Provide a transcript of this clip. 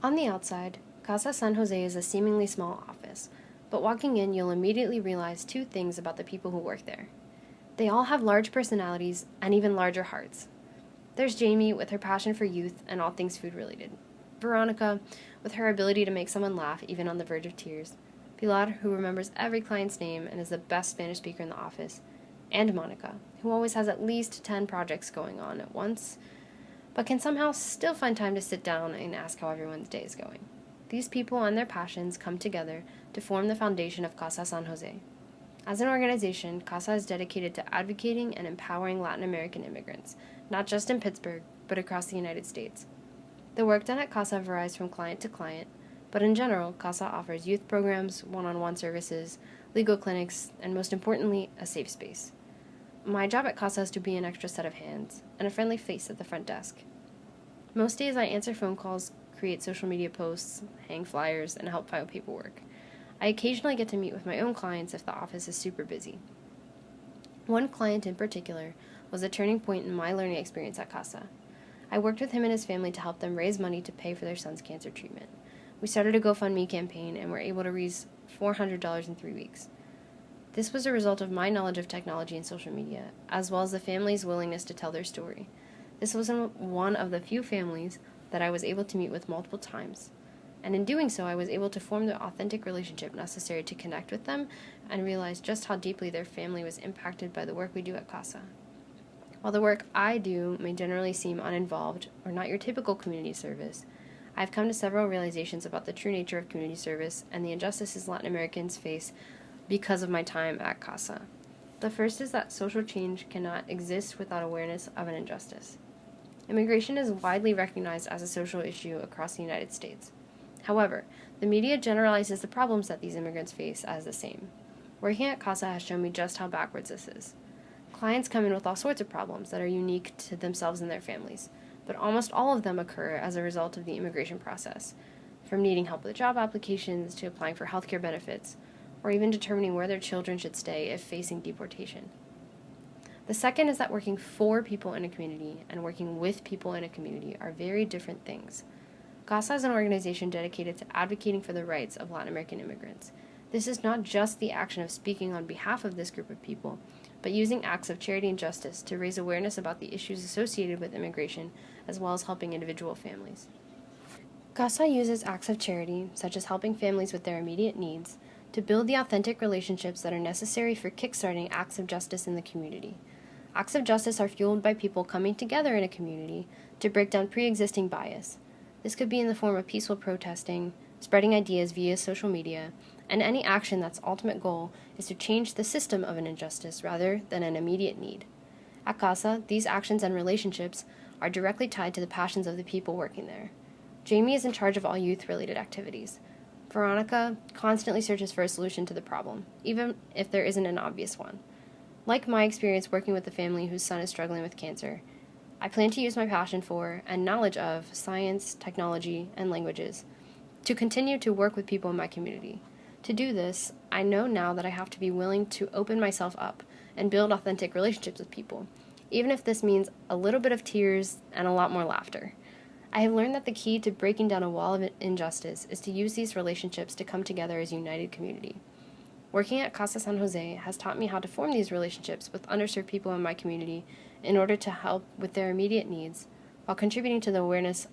On the outside, Casa San Jose is a seemingly small office, but walking in you'll immediately realize two things about the people who work there. They all have large personalities and even larger hearts. There's Jamie with her passion for youth and all things food related. Veronica with her ability to make someone laugh even on the verge of tears. Pilar, who remembers every client's name and is the best Spanish speaker in the office. And Monica, who always has at least 10 projects going on at once, but can somehow still find time to sit down and ask how everyone's day is going. These people and their passions come together to form the foundation of Casa San Jose. As an organization, Casa is dedicated to advocating and empowering Latin American immigrants, not just in Pittsburgh, but across the United States. The work done at Casa varies from client to client, but in general, Casa offers youth programs, one-on-one services, legal clinics, and most importantly, a safe space. My job at Casa is to be an extra set of hands and a friendly face at the front desk. Most days I answer phone calls, create social media posts, hang flyers, and help file paperwork. I occasionally get to meet with my own clients if the office is super busy. One client in particular was a turning point in my learning experience at Casa. I worked with him and his family to help them raise money to pay for their son's cancer treatment. We started a GoFundMe campaign and were able to raise $400 in 3 weeks. This was a result of my knowledge of technology and social media, as well as the family's willingness to tell their story. This was one of the few families that I was able to meet with multiple times. And in doing so, I was able to form the authentic relationship necessary to connect with them and realize just how deeply their family was impacted by the work we do at Casa. While the work I do may generally seem uninvolved or not your typical community service, I've come to several realizations about the true nature of community service and the injustices Latin Americans face because of my time at Casa. The first is that social change cannot exist without awareness of an injustice. Immigration is widely recognized as a social issue across the United States. However, the media generalizes the problems that these immigrants face as the same. Working at Casa has shown me just how backwards this is. Clients come in with all sorts of problems that are unique to themselves and their families, but almost all of them occur as a result of the immigration process, from needing help with job applications to applying for healthcare benefits, or even determining where their children should stay if facing deportation. The second is that working for people in a community and working with people in a community are very different things. Casa is an organization dedicated to advocating for the rights of Latin American immigrants. This is not just the action of speaking on behalf of this group of people, but using acts of charity and justice to raise awareness about the issues associated with immigration, as well as helping individual families. Casa uses acts of charity, such as helping families with their immediate needs, to build the authentic relationships that are necessary for kickstarting acts of justice in the community. Acts of justice are fueled by people coming together in a community to break down pre-existing bias. This could be in the form of peaceful protesting, spreading ideas via social media, and any action that's ultimate goal is to change the system of an injustice rather than an immediate need. At Casa, these actions and relationships are directly tied to the passions of the people working there. Jamie is in charge of all youth-related activities. Veronica constantly searches for a solution to the problem, even if there isn't an obvious one. Like my experience working with a family whose son is struggling with cancer, I plan to use my passion for and knowledge of science, technology, and languages to continue to work with people in my community. To do this, I know now that I have to be willing to open myself up and build authentic relationships with people, even if this means a little bit of tears and a lot more laughter. I have learned that the key to breaking down a wall of injustice is to use these relationships to come together as a united community. Working at Casa San Jose has taught me how to form these relationships with underserved people in my community in order to help with their immediate needs, while contributing to the awareness